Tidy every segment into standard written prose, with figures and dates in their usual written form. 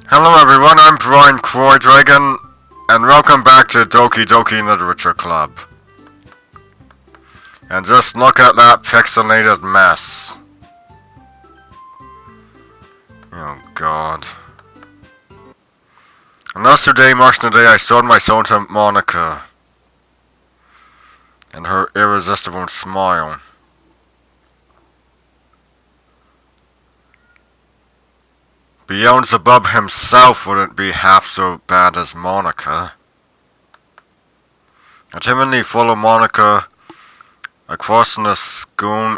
Hello everyone, I'm Brian Croydragon, and welcome back to Doki Doki Literature Club. And just look at that pixelated mess. Oh god. And yesterday marked the day I sold my soul to Monica. And her irresistible smile. Beelzebub himself wouldn't be half so bad as Monica. I timidly follow Monica across the school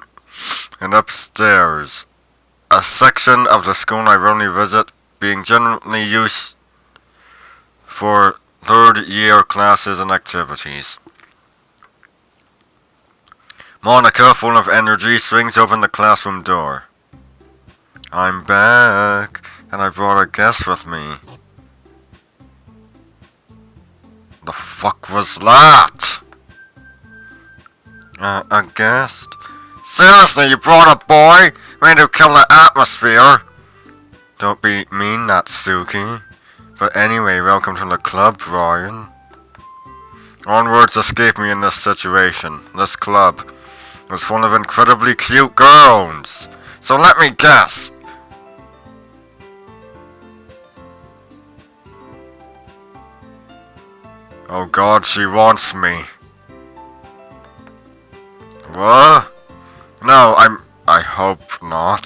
and upstairs, a section of the school I rarely visit, being generally used for third-year classes and activities. Monica, full of energy, swings open the classroom door. I'm back, and I brought a guest with me. The fuck was that? A guest? Seriously, you brought a boy? Ready to kill the atmosphere? Don't be mean, Natsuki. But anyway, welcome to the club, Brian. Words escape me in this situation. This club was full of incredibly cute girls. So let me guess. Oh god, she wants me. What? No, I hope not.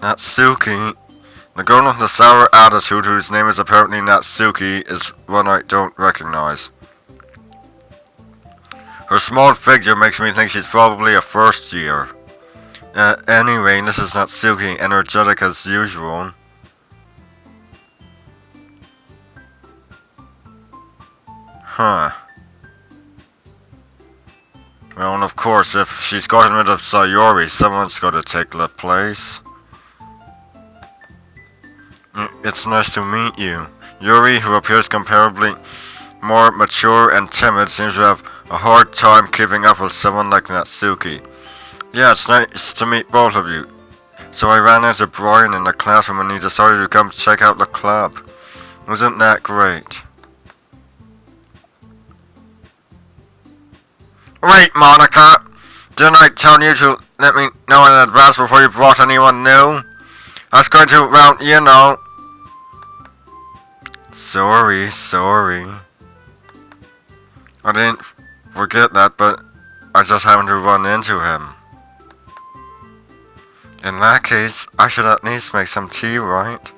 Natsuki. The girl with the sour attitude whose name is apparently Natsuki is one I don't recognize. Her small figure makes me think she's probably a first year. Anyway, this is Natsuki, energetic as usual. Huh. Well, and of course, if she's gotten rid of Sayori, someone's got to take the place. It's nice to meet you. Yuri, who appears comparably more mature and timid, seems to have a hard time keeping up with someone like Natsuki. Yeah, it's nice to meet both of you. So I ran into Brian in the classroom and he decided to come check out the club. Wasn't that great? Wait, Monica! Didn't I tell you to let me know in advance before you brought anyone new? I was going to, well, you know. Sorry. I didn't forget that, but I just happened to run into him. In that case, I should at least make some tea, right?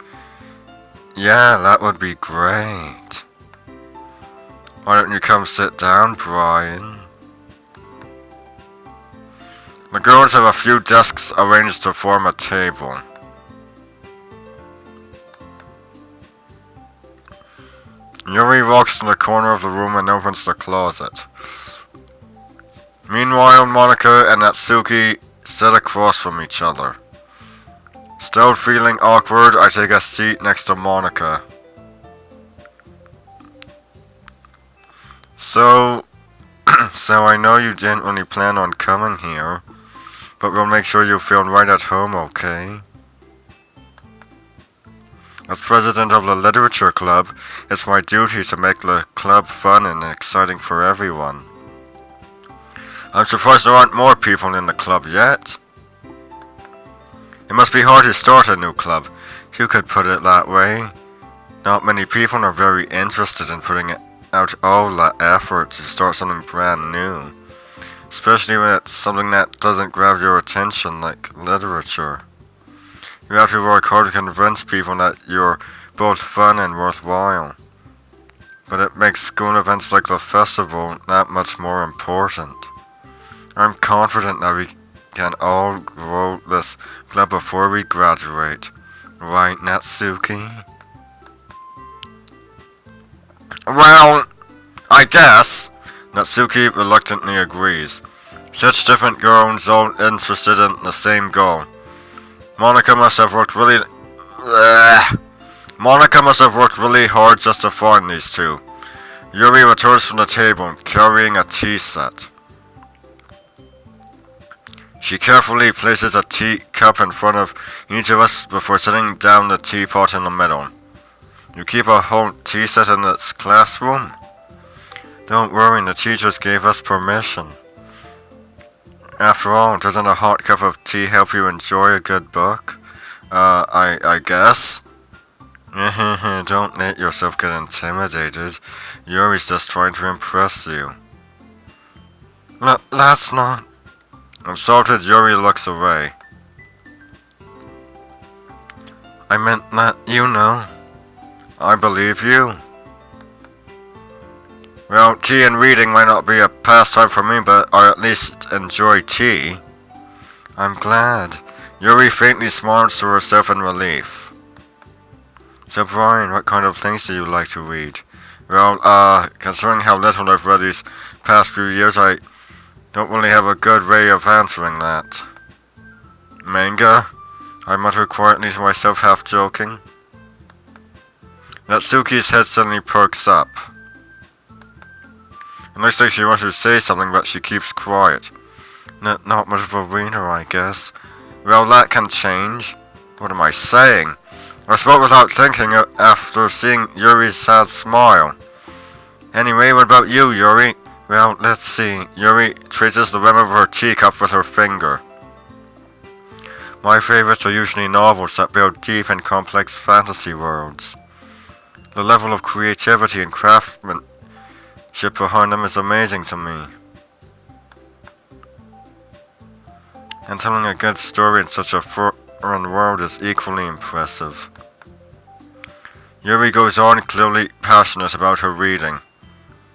Yeah, that would be great. Why don't you come sit down, Brian? The girls have a few desks arranged to form a table. Yuri walks to the corner of the room and opens the closet. Meanwhile, Monica and Natsuki sit across from each other. Still feeling awkward, I take a seat next to Monica. So I know you didn't really plan on coming here, but we'll make sure you feel right at home, okay? As president of the Literature Club, it's my duty to make the club fun and exciting for everyone. I'm surprised there aren't more people in the club yet. It must be hard to start a new club. You could put it that way. Not many people are very interested in putting out all the effort to start something brand new. Especially when it's something that doesn't grab your attention like literature. You have to work hard to convince people that you're both fun and worthwhile. But it makes school events like the festival that much more important. I'm confident that we can all grow this club before we graduate. Right, Natsuki? Well, I guess. Natsuki reluctantly agrees. Such different girls all interested in the same goal. Monica must have worked really hard just to find these two. Yuri returns from the table, carrying a tea set. She carefully places a teacup in front of each of us before setting down the teapot in the middle. You keep a whole tea set in this classroom? Don't worry, the teachers gave us permission. After all, doesn't a hot cup of tea help you enjoy a good book? I guess. Don't let yourself get intimidated. Yuri's just trying to impress you. That's not... Insulted, Yuri looks away. I meant that, you know. I believe you. Well, tea and reading might not be a pastime for me, but I at least enjoy tea. I'm glad. Yuri faintly smiles to herself in relief. So Brian, what kind of things do you like to read? Well, considering how little I've read these past few years, I don't really have a good way of answering that. Manga? I mutter quietly to myself, half joking. Natsuki's head suddenly perks up. It looks like she wants to say something, but she keeps quiet. Not much of a reader, I guess. Well, that can change. What am I saying? I spoke without thinking after seeing Yuri's sad smile. Anyway, what about you, Yuri? Well, let's see. Yuri traces the rim of her teacup with her finger. My favorites are usually novels that build deep and complex fantasy worlds. The level of creativity and craftsmanship behind them is amazing to me. And telling a good story in such a foreign world is equally impressive. Yuri goes on, clearly passionate about her reading.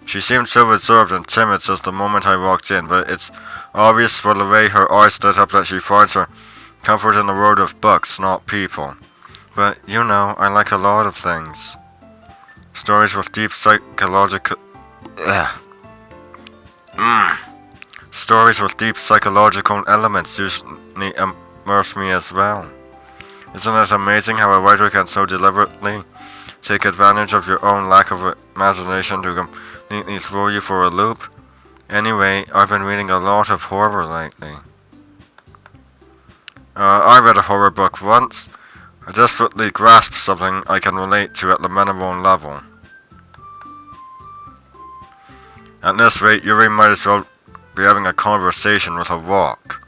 She seemed so reserved and timid since the moment I walked in, but it's obvious from the way her eyes lit up that she finds her comfort in the world of books, not people. But, you know, I like a lot of things. Stories with deep psychological... Stories with deep psychological elements usually immerse me as well. Isn't it amazing how a writer can so deliberately take advantage of your own lack of imagination to completely throw you for a loop? Anyway, I've been reading a lot of horror lately. I read a horror book once. I desperately grasped something I can relate to at the minimum level. At this rate, Yuri might as well be having a conversation with a rock.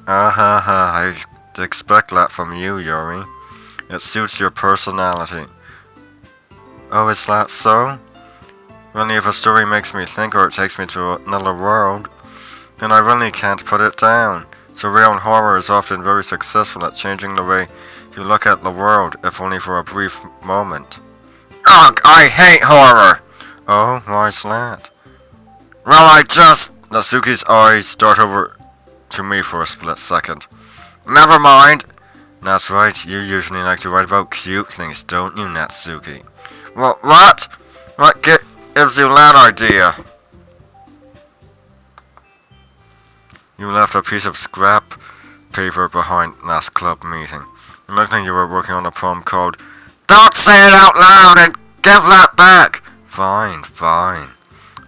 I'd expect that from you, Yuri. It suits your personality. Oh, is that so? Really, if a story makes me think or it takes me to another world, then I really can't put it down. Surreal horror is often very successful at changing the way you look at the world, if only for a brief moment. Ugh, I hate horror! Oh, why's that? Well, Natsuki's eyes dart over to me for a split second. Never mind. That's right, you usually like to write about cute things, don't you, Natsuki? What? What gives you that idea? You left a piece of scrap paper behind last club meeting. It looked like you were working on a poem called Don't Say It Out Loud and Give That Back! Fine.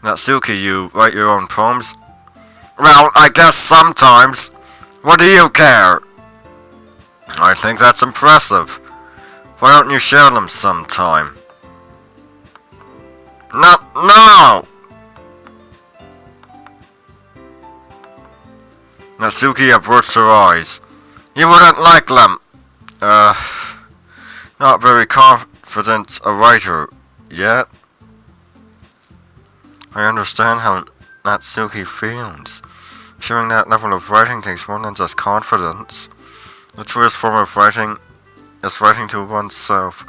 Natsuki, you write your own poems? Well, I guess sometimes. What do you care? I think that's impressive. Why don't you share them sometime? No! Natsuki averts her eyes. You wouldn't like them. Not very confident a writer yet. I understand how Natsuki feels. Sharing that level of writing takes more than just confidence. The truest form of writing is writing to oneself.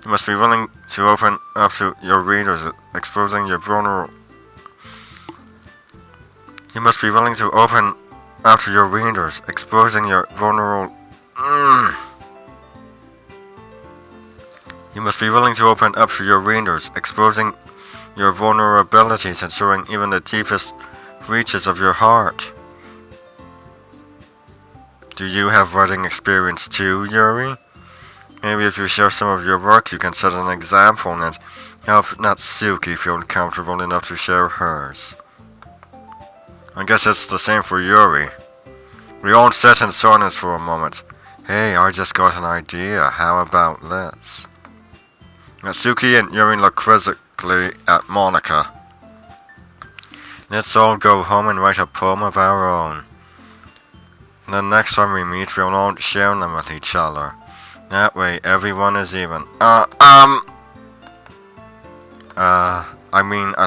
You must be willing to open up to your readers, exposing your vulnerable... You must be willing to open up to your readers, exposing your vulnerable... You must be willing to open up to your readers, exposing your vulnerabilities and showing even the deepest reaches of your heart. Do you have writing experience too, Yuri? Maybe if you share some of your work, you can set an example and help Natsuki feel comfortable enough to share hers. I guess it's the same for Yuri. We all sat in silence for a moment. Hey, I just got an idea. How about this? Natsuki and Yuri looked quizzically at Monica. Let's all go home and write a poem of our own. The next time we meet, we'll all share them with each other. That way, everyone is even. I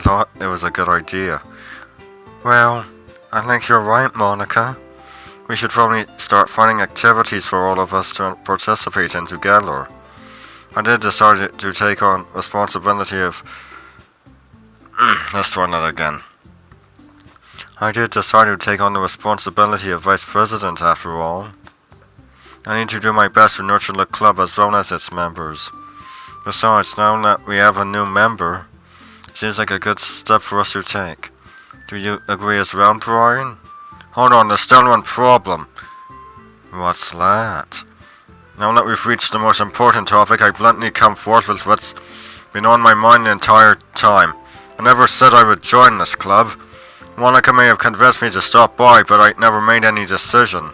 thought it was a good idea. Well, I think you're right, Monica. We should probably start finding activities for all of us to participate in together. I did decide to take on responsibility of... Let's try that again. I did decide to take on the responsibility of Vice President after all. I need to do my best to nurture the club as well as its members. Besides, now that we have a new member, it seems like a good step for us to take. Do you agree as well, Brian? Hold on, there's still one problem. What's that? Now that we've reached the most important topic, I bluntly come forth with what's been on my mind the entire time. I never said I would join this club. Monica may have convinced me to stop by, but I never made any decision.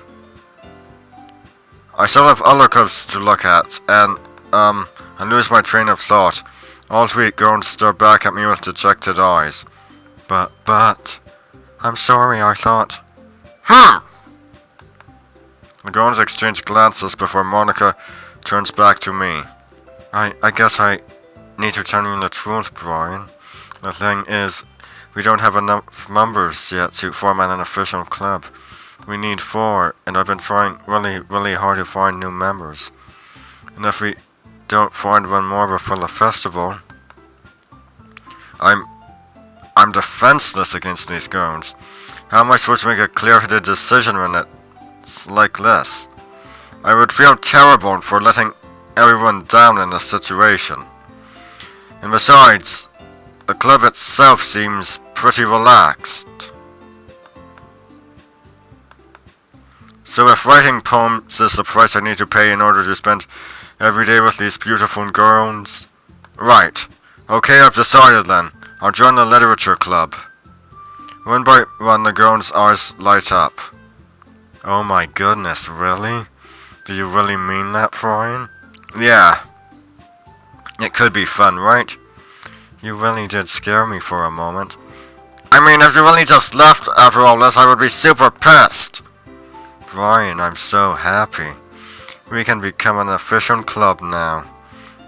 I still have other clubs to look at, and, I lose my train of thought. All three girls stare back at me with dejected eyes. But, I'm sorry, I thought... The girls exchange glances before Monica turns back to me. I guess I need to tell you the truth, Brian. The thing is, we don't have enough members yet to form an official club. We need 4, and I've been trying really hard to find new members. And if we don't find one more before the festival, I'm defenseless against these girls. How am I supposed to make a clear-headed decision when it's like this? I would feel terrible for letting everyone down in this situation. And besides, the club itself seems pretty relaxed. So if writing poems is the price I need to pay in order to spend every day with these beautiful girls... Right. Okay, I've decided then. I'll join the literature club. One by one, the girls' eyes light up. Oh my goodness, really? Do you really mean that, Brian? Yeah. It could be fun, right? You really did scare me for a moment. I mean, if you really just left after all this, I would be super pissed. Brian, I'm so happy. We can become an official club now.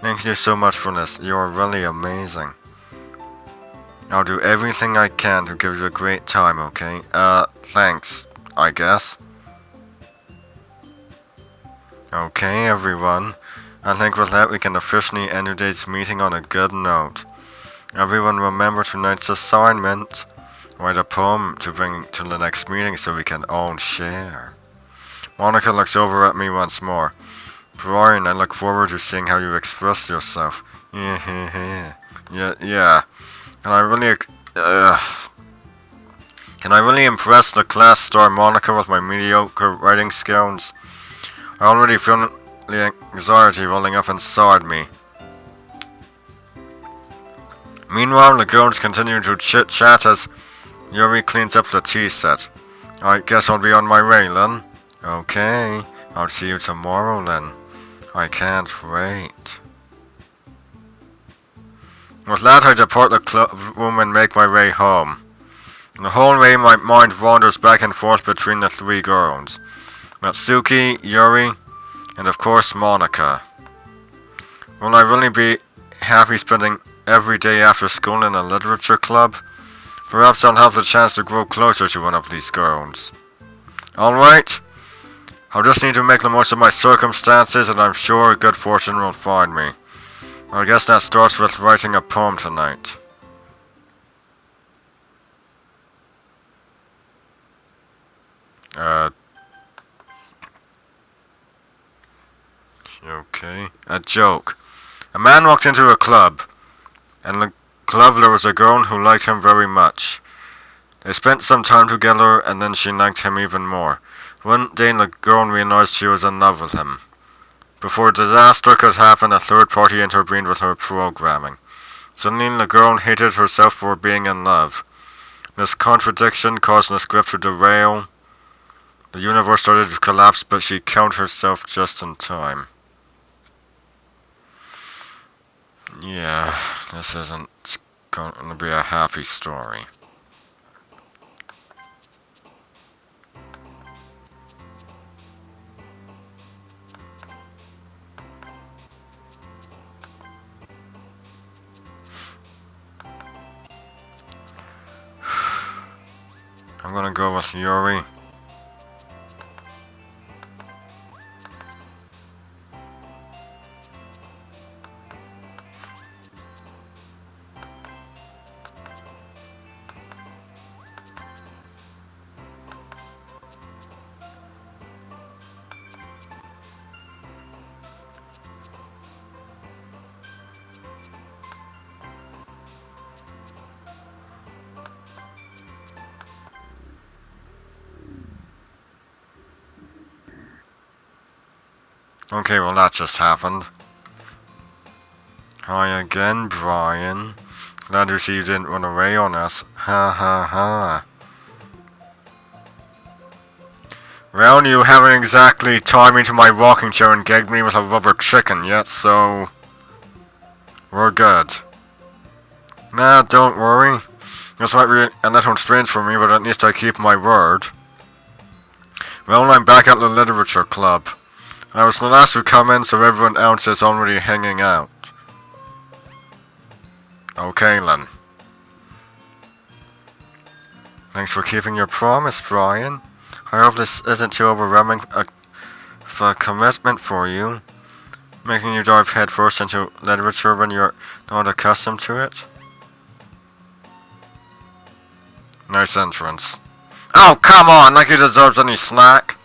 Thank you so much for this. You are really amazing. I'll do everything I can to give you a great time, okay? Thanks, I guess. Okay, everyone. I think with that we can officially end today's meeting on a good note. Everyone remember tonight's assignment. Write a poem to bring to the next meeting so we can all share. Monica looks over at me once more. Brian, I look forward to seeing how you express yourself. Yeah. Can I really impress the class star Monica with my mediocre writing skills? I already feel the anxiety rolling up inside me. Meanwhile, the girls continue to chit-chat as Yuri cleans up the tea set. I guess I'll be on my way, then. Okay, I'll see you tomorrow, then. I can't wait. With that, I depart the club room and make my way home. The whole way, my mind wanders back and forth between the 3 girls. Natsuki, Yuri, and of course Monica. Will I really be happy spending every day after school in a literature club? Perhaps I'll have the chance to grow closer to one of these girls. Alright, I'll just need to make the most of my circumstances, and I'm sure good fortune will find me. I guess that starts with writing a poem tonight. Okay. A joke. A man walked into a club. In the club there was a girl who liked him very much. They spent some time together, and then she liked him even more. One day the girl realized she was in love with him. Before disaster could happen, a third party intervened with her programming. Suddenly the girl hated herself for being in love. This contradiction caused the script to derail. The universe started to collapse, but she counted herself just in time. Yeah, this isn't going to be a happy story. I'm gonna go with Yuri. Okay, well that just happened. Hi again, Brian. Glad to see you didn't run away on us. Ha ha ha. Well, you haven't exactly tied me to my rocking chair and gagged me with a rubber chicken yet, so we're good. Nah, don't worry. This might be a little strange for me, but at least I keep my word. Well, I'm back at the Literature Club. I was the last to come in, so everyone else is already hanging out. Okay, then. Thanks for keeping your promise, Brian. I hope this isn't too overwhelming of a commitment for you, making you dive headfirst into literature when you're not accustomed to it. Nice entrance. Oh, come on, like he deserves any slack.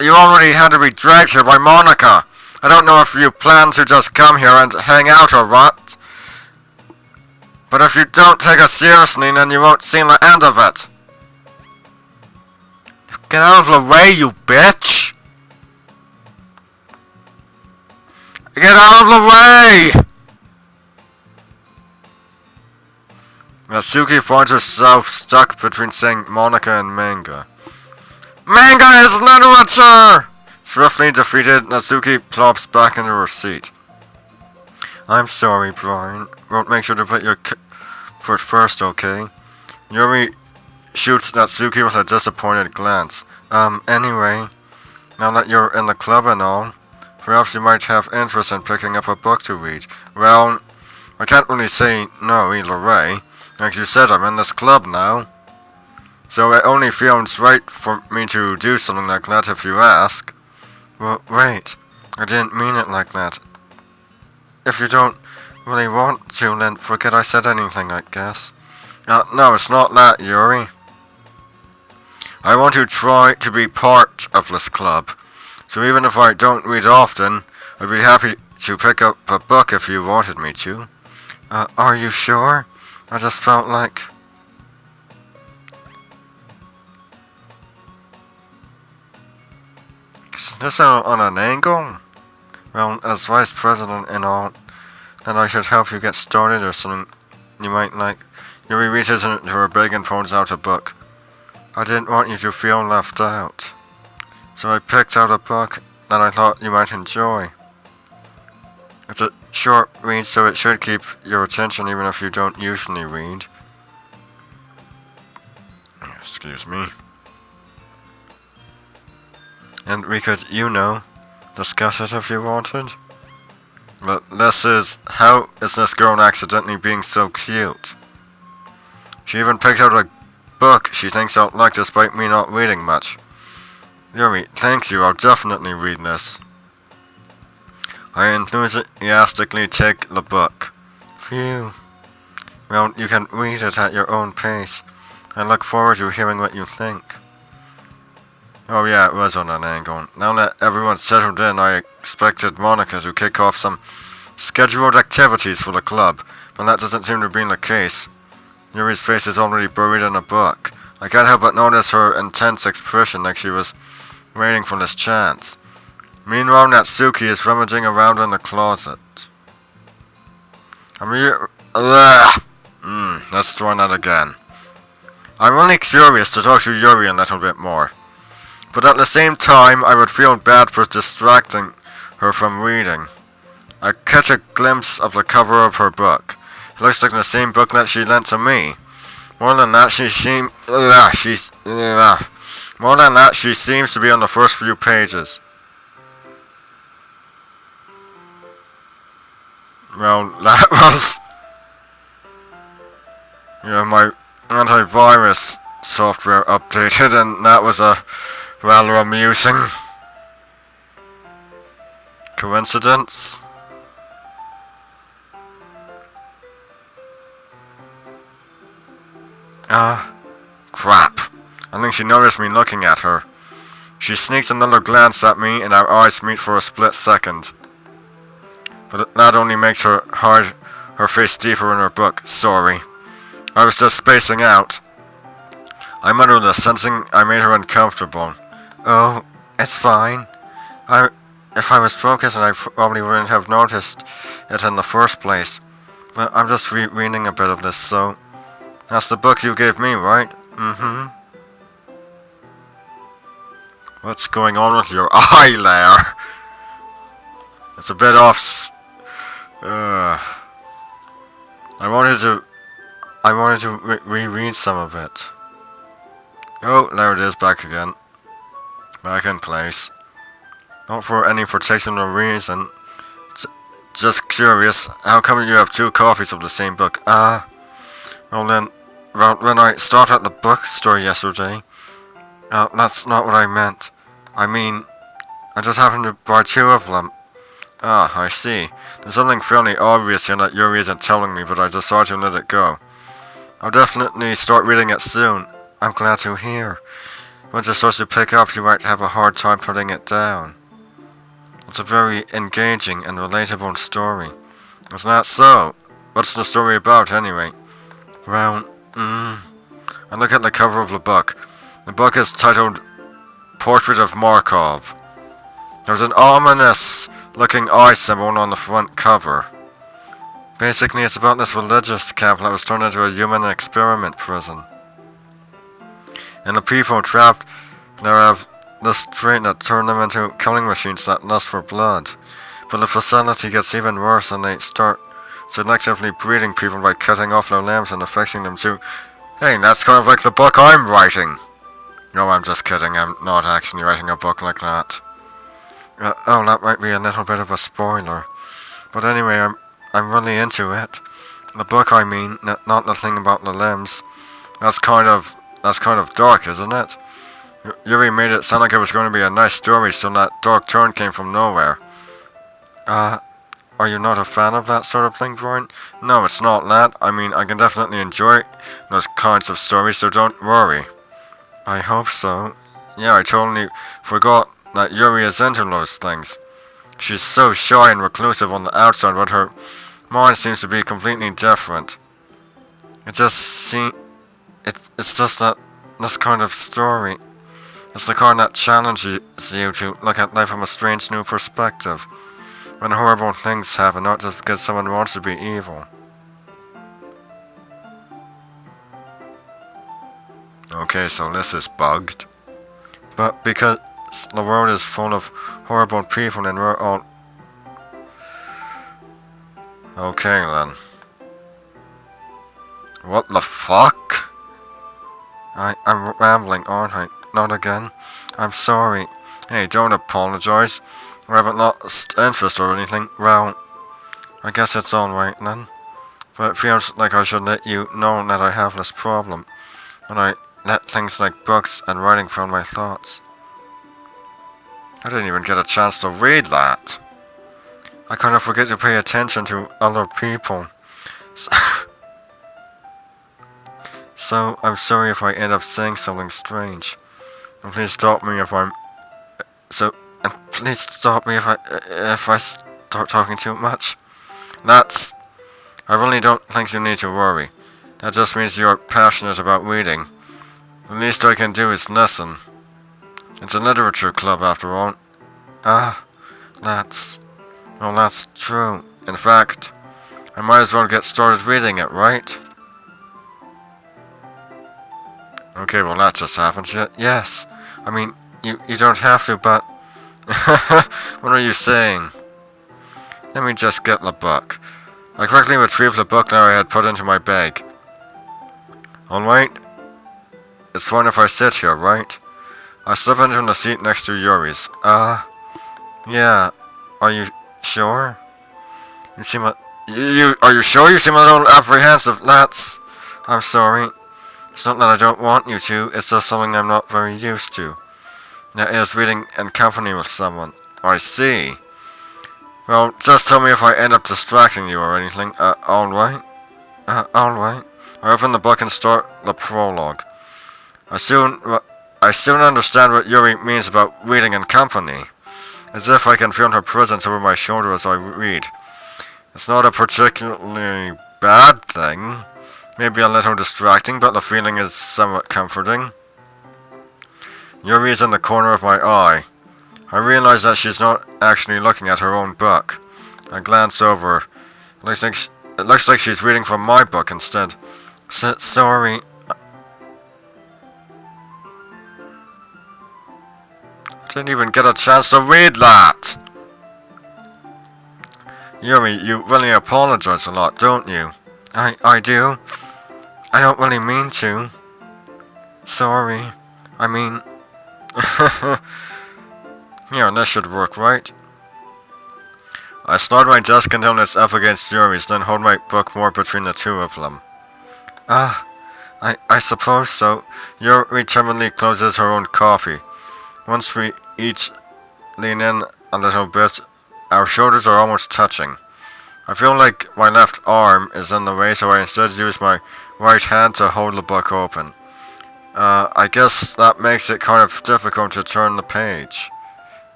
You already had to be dragged here by Monica. I don't know if you plan to just come here and hang out or what. But if you don't take us seriously, then you won't see the end of it. Get out of the way, you bitch! Get out of the way! Natsuki finds herself stuck between saying Monica and manga. Manga is literature! Swiftly defeated, Natsuki plops back into her seat. I'm sorry, Brian. Won't make sure to put your foot first, okay? Yuri shoots Natsuki with a disappointed glance. Anyway, now that you're in the club and all, perhaps you might have interest in picking up a book to read. Well, I can't really say no either way. Like you said, I'm in this club now. So it only feels right for me to do something like that if you ask. Well, wait, I didn't mean it like that. If you don't really want to, then forget I said anything, I guess. No, it's not that, Yuri. I want to try to be part of this club. So even if I don't read often, I'd be happy to pick up a book if you wanted me to. Are you sure? I just felt like... Is this on an angle? Well, as vice president and all, then I should help you get started or something you might like. Yuri reaches into her bag and pulls out a book. I didn't want you to feel left out. So I picked out a book that I thought you might enjoy. It's a short read, so it should keep your attention even if you don't usually read. Excuse me. And we could, discuss it if you wanted. But this is, how is this girl accidentally being so cute? She even picked out a book she thinks I'll like despite me not reading much. Yuri, thank you, I'll definitely read this. I enthusiastically take the book. Phew. Well, you can read it at your own pace. I look forward to hearing what you think. Oh yeah, it was on an angle. Now that everyone's settled in, I expected Monica to kick off some scheduled activities for the club, but that doesn't seem to be the case. Yuri's face is already buried in a book. I can't help but notice her intense expression like she was waiting for this chance. Meanwhile, Natsuki is rummaging around in the closet. Let's try that again. I'm only curious to talk to Yuri a little bit more. But at the same time, I would feel bad for distracting her from reading. I catch a glimpse of the cover of her book. It looks like the same book that she lent to me. More than that, she seems to be on the first few pages. Well, that was my antivirus software updated, and that was a rather amusing coincidence. Crap. I think she noticed me looking at her. She sneaks another glance at me, and our eyes meet for a split second. But that only makes her face deeper in her book. Sorry. I was just spacing out. I'm under the sensing I made her uncomfortable. Oh, it's fine. If I was focused, I probably wouldn't have noticed it in the first place. But I'm just reading a bit of this, so... That's the book you gave me, right? Mm-hmm. What's going on with your eye there? It's a bit off... I wanted to reread some of it. Oh, there it is, back again. Back in place. Not for any particular reason. Just curious, how come you have two copies of the same book? Well then, when I started at the bookstore yesterday, that's not what I meant. I mean, I just happened to buy two of them. I see. There's something fairly obvious here that Yuri isn't telling me, but I decided to let it go. I'll definitely start reading it soon. I'm glad to hear. Once it starts to pick up, you might have a hard time putting it down. It's a very engaging and relatable story. Isn't that so? What's the story about, anyway? Well, I look at the cover of the book. The book is titled Portrait of Markov. There's an ominous-looking eye symbol on the front cover. Basically, it's about this religious camp that was turned into a human experiment prison. And the people trapped there have this trait that turned them into killing machines that lust for blood. But the facility gets even worse, and they start selectively breeding people by cutting off their limbs and affixing them to... Hey, that's kind of like the book I'm writing. No, I'm just kidding. I'm not actually writing a book like that. That might be a little bit of a spoiler. But anyway, I'm really into it. The book, I mean, not the thing about the limbs. That's kind of dark, isn't it? Yuri made it sound like it was going to be a nice story, so that dark turn came from nowhere. Are you not a fan of that sort of thing, Brian? No, it's not that. I mean, I can definitely enjoy those kinds of stories, so don't worry. I hope so. Yeah, I totally forgot that Yuri is into those things. She's so shy and reclusive on the outside, but her mind seems to be completely different. It's just that this kind of story. It's the kind that challenges you to look at life from a strange new perspective. When horrible things happen, not just because someone wants to be evil. Okay, so this is bugged. But because the world is full of horrible people and we're all... Okay then. What the fuck? I'm rambling, aren't I? Not again. I'm sorry. Hey, don't apologize. I haven't lost interest or anything. Well, I guess it's alright then. But it feels like I should let you know that I have this problem. And I let things like books and writing from my thoughts. I didn't even get a chance to read that. I kind of forget to pay attention to other people. So I'm sorry if I end up saying something strange. And please stop me if please stop me if I start talking too much. I really don't think you need to worry. That just means you're passionate about reading. The least I can do is listen. It's a literature club after all. That's true. In fact, I might as well get started reading it, right? Okay, well that just happened. Yes. I mean, you don't have to, but... What are you saying? Let me just get the book. I quickly retrieved the book that I had put into my bag. Alright. It's fine if I sit here, right? I slip into the seat next to Yuri's. Yeah. Are you sure? You seem are you sure? You seem a little apprehensive. I'm sorry. It's not that I don't want you to, it's just something I'm not very used to. That is, reading in company with someone. I see. Well, just tell me if I end up distracting you or anything. Alright. Alright. I open the book and start the prologue. I soon understand what Yuri means about reading in company. As if I can feel her presence over my shoulder as I read. It's not a particularly bad thing. Maybe a little distracting, but the feeling is somewhat comforting. Yuri is in the corner of my eye. I realize that she's not actually looking at her own book. I glance over. It looks like she's reading from my book instead. Sorry. I didn't even get a chance to read that! Yuri, you really apologize a lot, don't you? I do. I don't really mean to. Sorry. I mean... Here, this should work, right? I slide my desk until it's up against Yuri's, then hold my book more between the two of them. I suppose so. Yuri timidly closes her own copy. Once we each lean in a little bit, our shoulders are almost touching. I feel like my left arm is in the way, so I instead use my right hand to hold the book open. I guess that makes it kind of difficult to turn the page.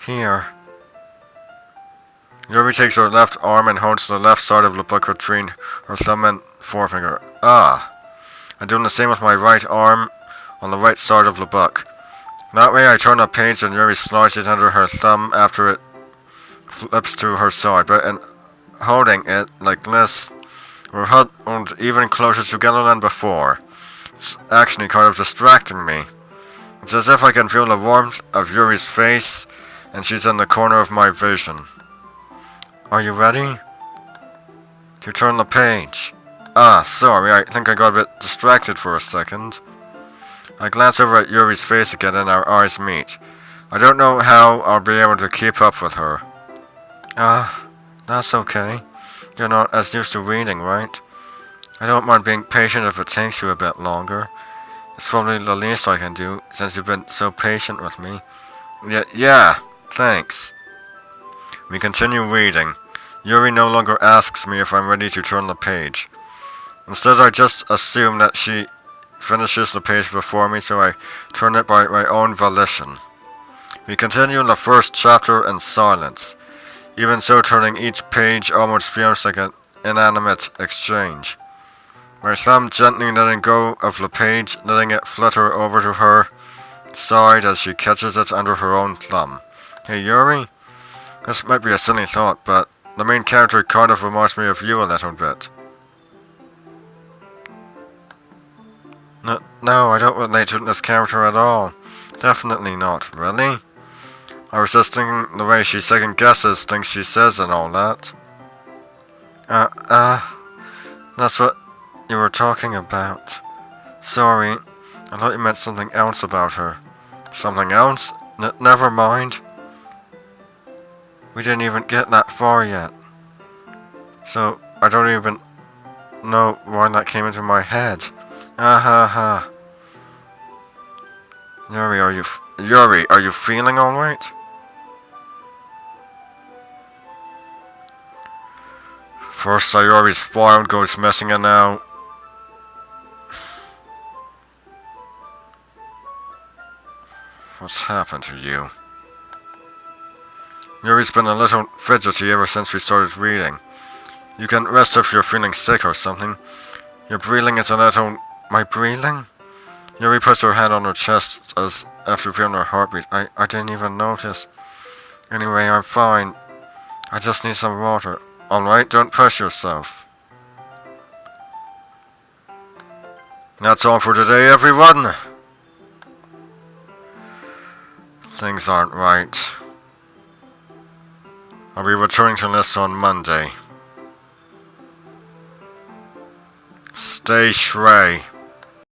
Here. Yuri takes her left arm and holds the left side of the book between her thumb and forefinger. I'm doing the same with my right arm on the right side of the book. That way I turn the page and Yuri slides it under her thumb after it flips to her side. But in holding it like this, we're huddled even closer together than before. It's actually kind of distracting me. It's as if I can feel the warmth of Yuri's face, and she's in the corner of my vision. Are you ready? To turn the page. Sorry, I think I got a bit distracted for a second. I glance over at Yuri's face again and our eyes meet. I don't know how I'll be able to keep up with her. That's okay. You're not as used to reading, right? I don't mind being patient if it takes you a bit longer. It's probably the least I can do, since you've been so patient with me. Yeah, thanks. We continue reading. Yuri no longer asks me if I'm ready to turn the page. Instead, I just assume that she finishes the page before me, so I turn it by my own volition. We continue in the first chapter in silence. Even so, turning each page almost feels like an inanimate exchange. My thumb gently letting go of the page, letting it flutter over to her side as she catches it under her own thumb. Hey Yuri? This might be a silly thought, but the main character kind of reminds me of you a little bit. No, I don't relate to this character at all. Definitely not, really? I was just thinking the way she second guesses things she says and all that. That's what you were talking about. Sorry, I thought you meant something else about her. Something else? Never mind. We didn't even get that far yet. So, I don't even know why that came into my head. Yuri, are you feeling alright? First Sayori's file goes missing and now... What's happened to you? Yuri's been a little fidgety ever since we started reading. You can rest if you're feeling sick or something. Your breathing is a little... My breathing? Yuri puts her hand on her chest as after feeling her heartbeat. I didn't even notice. Anyway, I'm fine. I just need some water. Alright, don't push yourself. That's all for today, everyone. Things aren't right. I'll be returning to this on Monday. Stay shrey.